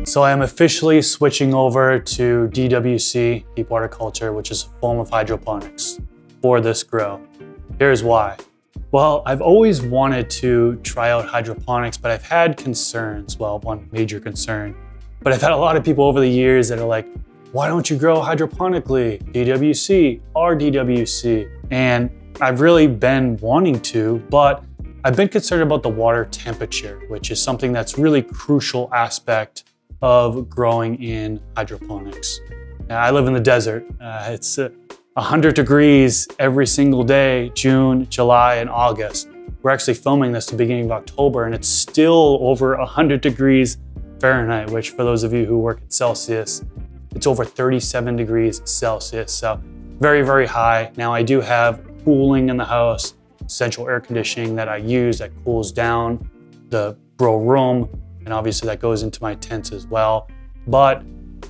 So I am officially switching over to DWC, deep water culture, which is a form of hydroponics for this grow. Here's why. Well, I've always wanted to try out hydroponics, but I've had concerns. Well, one major concern, but I've had a lot of people over the years that are like, why don't you grow hydroponically? DWC or DWC? And I've really been wanting to, but I've been concerned about the water temperature, which is something that's really crucial aspect of growing in hydroponics. Now, I live in the desert. It's 100 degrees every single day, June, July, and August. We're actually filming this at the beginning of October, and it's still over 100 degrees Fahrenheit, which for those of you who work in Celsius, it's over 37 degrees Celsius. So very, very high. Now I do have cooling in the house, central air conditioning that I use that cools down the grow room. And obviously that goes into my tents as well. But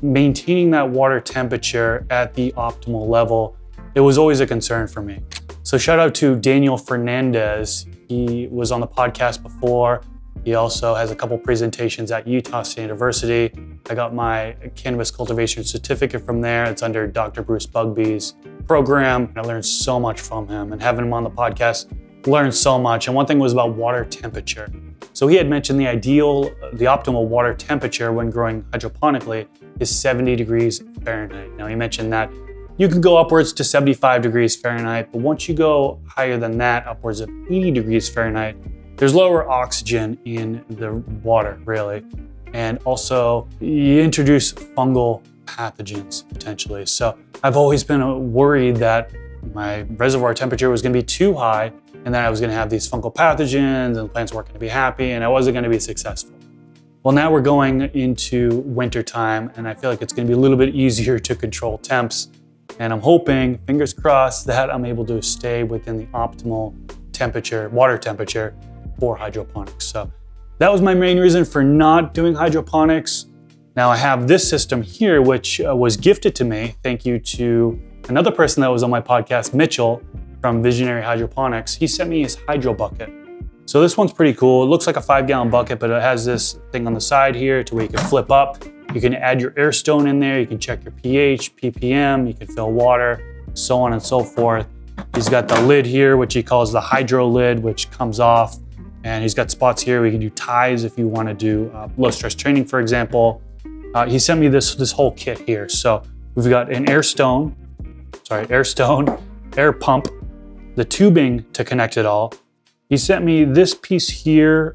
maintaining that water temperature at the optimal level, it was always a concern for me. So shout out to Daniel Fernandez. He was on the podcast before. He also has a couple presentations at Utah State University. I got my cannabis cultivation certificate from there. It's under Dr. Bruce Bugby's program. I learned so much from him, and having him on the podcast, learned so much. And one thing was about water temperature. So he had mentioned the optimal water temperature when growing hydroponically is 70 degrees Fahrenheit. Now he mentioned that you can go upwards to 75 degrees Fahrenheit, but once you go higher than that, upwards of 80 degrees Fahrenheit, there's lower oxygen in the water, really. And also you introduce fungal pathogens potentially. So I've always been worried that my reservoir temperature was gonna be too high, and then I was gonna have these fungal pathogens and the plants weren't gonna be happy and I wasn't gonna be successful. Well, now we're going into winter time, and I feel like it's gonna be a little bit easier to control temps. And I'm hoping, fingers crossed, that I'm able to stay within the optimal temperature, water temperature for hydroponics. So that was my main reason for not doing hydroponics. Now I have this system here, which was gifted to me. Thank you to another person that was on my podcast, Mitchell from Visionary Hydroponics. He sent me his Hydrobucket. So this one's pretty cool. It looks like a 5-gallon bucket, but it has this thing on the side here to where you can flip up. You can add your air stone in there. You can check your pH, ppm, you can fill water, so on and so forth. He's got the lid here, which he calls the hydro lid, which comes off. And he's got spots here where you can do ties if you want to do low stress training, for example. He sent me this whole kit here. So we've got an air stone, air pump, the tubing to connect it all. He sent me this piece here,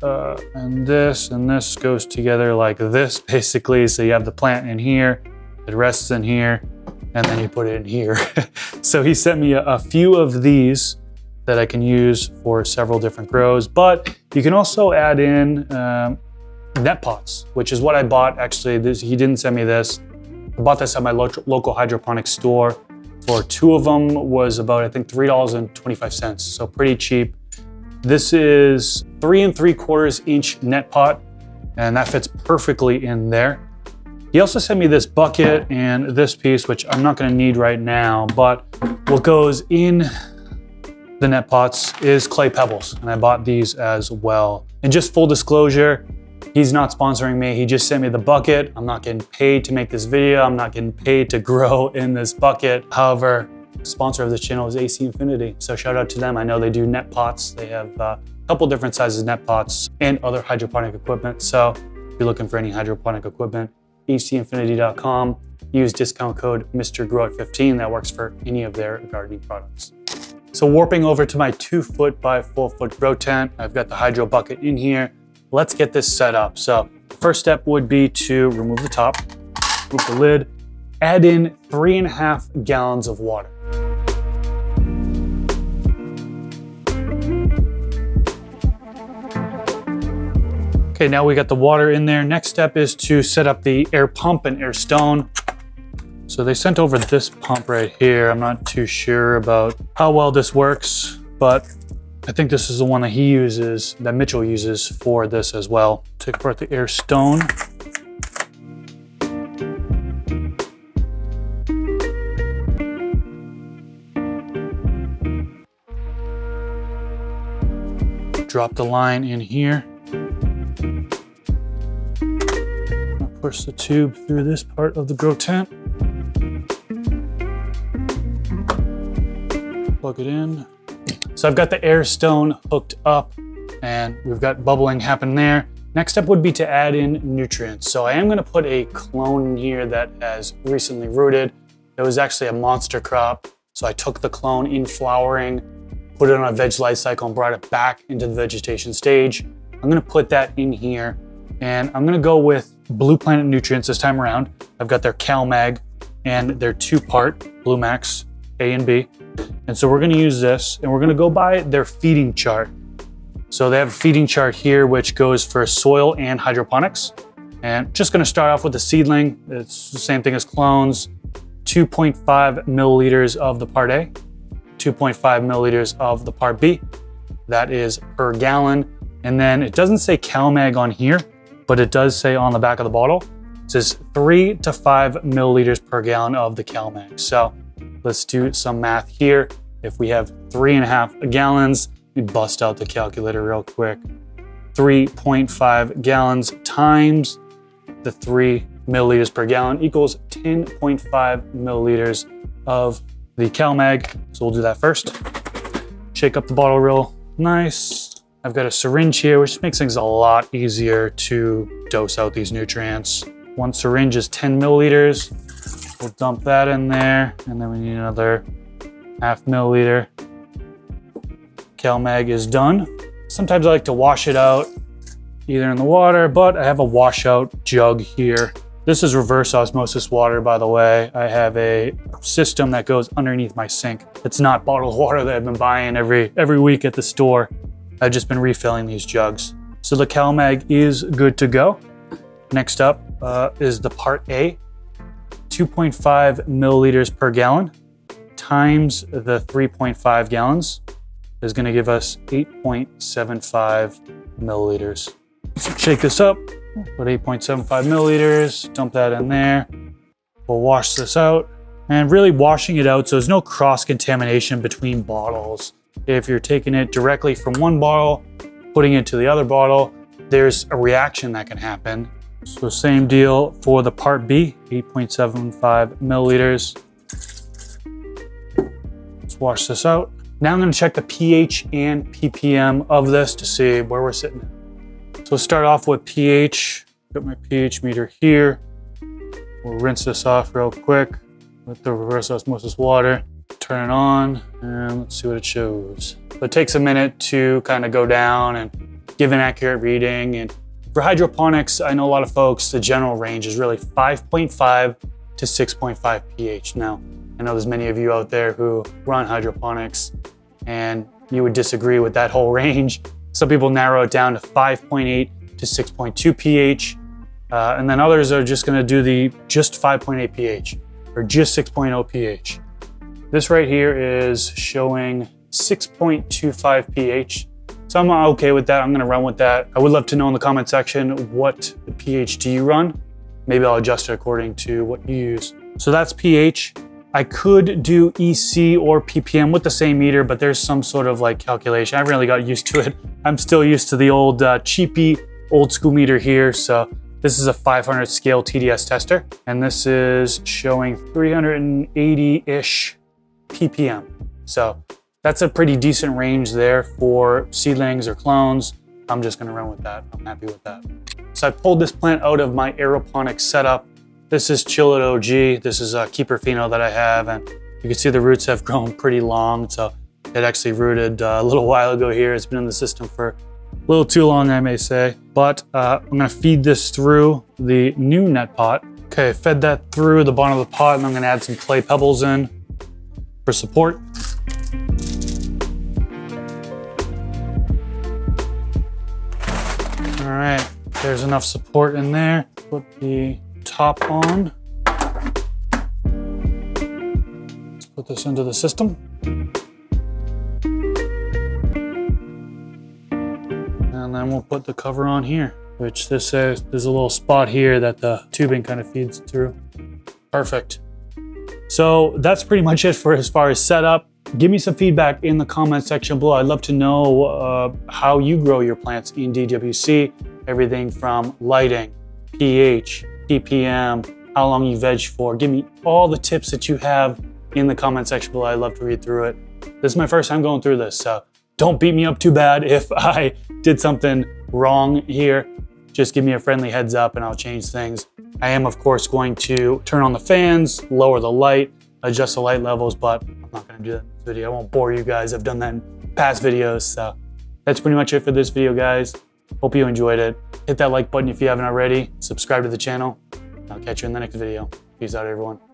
and this goes together like this, basically. So you have the plant in here, it rests in here, and then you put it in here. So he sent me a few of these that I can use for several different grows, but you can also add in net pots, which is what I bought. Actually, he didn't send me this. I bought this at my local hydroponics store. For 2 of them was about, I think, $3.25, so pretty cheap. This is 3 3/4 inch net pot, and that fits perfectly in there. He also sent me this bucket and this piece, which I'm not gonna need right now, but what goes in the net pots is clay pebbles, and I bought these as well. And just full disclosure, he's not sponsoring me. He just sent me the bucket. I'm not getting paid to make this video. I'm not getting paid to grow in this bucket. However, the sponsor of this channel is AC Infinity. So shout out to them. I know they do net pots. They have a couple different sizes of net pots and other hydroponic equipment. So if you're looking for any hydroponic equipment, acinfinity.com. Use discount code MrGrowit15. That works for any of their gardening products. So warping over to my 2-foot by 4-foot grow tent, I've got the Hydrobucket in here. Let's get this set up. So first step would be to remove the top, remove the lid, add in 3.5 gallons of water. Okay, now we got the water in there. Next step is to set up the air pump and air stone. So they sent over this pump right here. I'm not too sure about how well this works, but I think this is the one that he uses, that Mitchell uses for this as well. Take apart the air stone. Drop the line in here. push the tube through this part of the grow tent. Plug it in. So I've got the air stone hooked up and we've got bubbling happening there. Next step would be to add in nutrients. So I am gonna put a clone in here that has recently rooted. It was actually a monster crop. So I took the clone in flowering, put it on a veg life cycle and brought it back into the vegetation stage. I'm gonna put that in here and I'm gonna go with Blue Planet nutrients this time around. I've got their CalMag and their 2-part Blue Max A and B. And so we're gonna use this and we're gonna go by their feeding chart. So they have a feeding chart here, which goes for soil and hydroponics. And just gonna start off with the seedling. It's the same thing as clones. 2.5 milliliters of the part A, 2.5 milliliters of the part B. That is per gallon. And then it doesn't say CalMag on here, but it does say on the back of the bottle. It says 3 to 5 milliliters per gallon of the CalMag. So let's do some math here. If we have 3.5 gallons, we bust out the calculator real quick. 3.5 gallons times the 3 milliliters per gallon equals 10.5 milliliters of the CalMag. So we'll do that first. Shake up the bottle real nice. I've got a syringe here, which makes things a lot easier to dose out these nutrients. One syringe is 10 milliliters. We'll dump that in there. And then we need another 0.5 milliliter. CalMag is done. Sometimes I like to wash it out either in the water, but I have a washout jug here. This is reverse osmosis water, by the way. I have a system that goes underneath my sink. It's not bottled water that I've been buying every week at the store. I've just been refilling these jugs. So the CalMag is good to go. Next up is the part A, 2.5 milliliters per gallon times the 3.5 gallons is gonna give us 8.75 milliliters. So shake this up, put 8.75 milliliters, dump that in there. We'll wash this out and really washing it out so there's no cross-contamination between bottles. If you're taking it directly from one bottle, putting it to the other bottle, there's a reaction that can happen. So same deal for the part B, 8.75 milliliters. Let's wash this out. Now I'm gonna check the pH and ppm of this to see where we're sitting. So let's start off with pH. Got my pH meter here. We'll rinse this off real quick with the reverse osmosis water. Turn it on and let's see what it shows. So it takes a minute to kind of go down and give an accurate reading. And for hydroponics, I know a lot of folks, the general range is really 5.5 to 6.5 pH. Now, I know there's many of you out there who run hydroponics and you would disagree with that whole range. Some people narrow it down to 5.8 to 6.2 pH. And then others are just gonna do the just 5.8 pH or just 6.0 pH. This right here is showing 6.25 pH. So I'm okay with that. I'm gonna run with that. I would love to know in the comment section what pH do you run? Maybe I'll adjust it according to what you use. So that's pH. I could do EC or ppm with the same meter, but there's some sort of like calculation. I really got used to it. I'm still used to the old cheapy old school meter here. So this is a 500 scale TDS tester, and this is showing 380-ish ppm. So that's a pretty decent range there for seedlings or clones. I'm just gonna run with that. I'm happy with that. So I pulled this plant out of my aeroponics setup. This is Chill It OG. This is a keeper pheno that I have, and you can see the roots have grown pretty long. So it actually rooted a little while ago here. It's been in the system for a little too long, I may say. But I'm gonna feed this through the new net pot. Okay, fed that through the bottom of the pot, and I'm gonna add some clay pebbles in for support. All right, there's enough support in there. Put the top on. Let's put this into the system. And then we'll put the cover on here, which this says there's a little spot here that the tubing kind of feeds through. Perfect. So that's pretty much it for as far as setup. Give me some feedback in the comment section below. I'd love to know how you grow your plants in DWC. Everything from lighting, pH, ppm, how long you veg for. Give me all the tips that you have in the comment section below. I'd love to read through it. This is my first time going through this, so don't beat me up too bad if I did something wrong here. Just give me a friendly heads up and I'll change things. I am, of course, going to turn on the fans, lower the light, adjust the light levels, but I'm not gonna do that in this video. I won't bore you guys. I've done that in past videos, so that's pretty much it for this video, guys. Hope you enjoyed it. Hit that like button if you haven't already. Subscribe to the channel. I'll catch you in the next video. Peace out, everyone.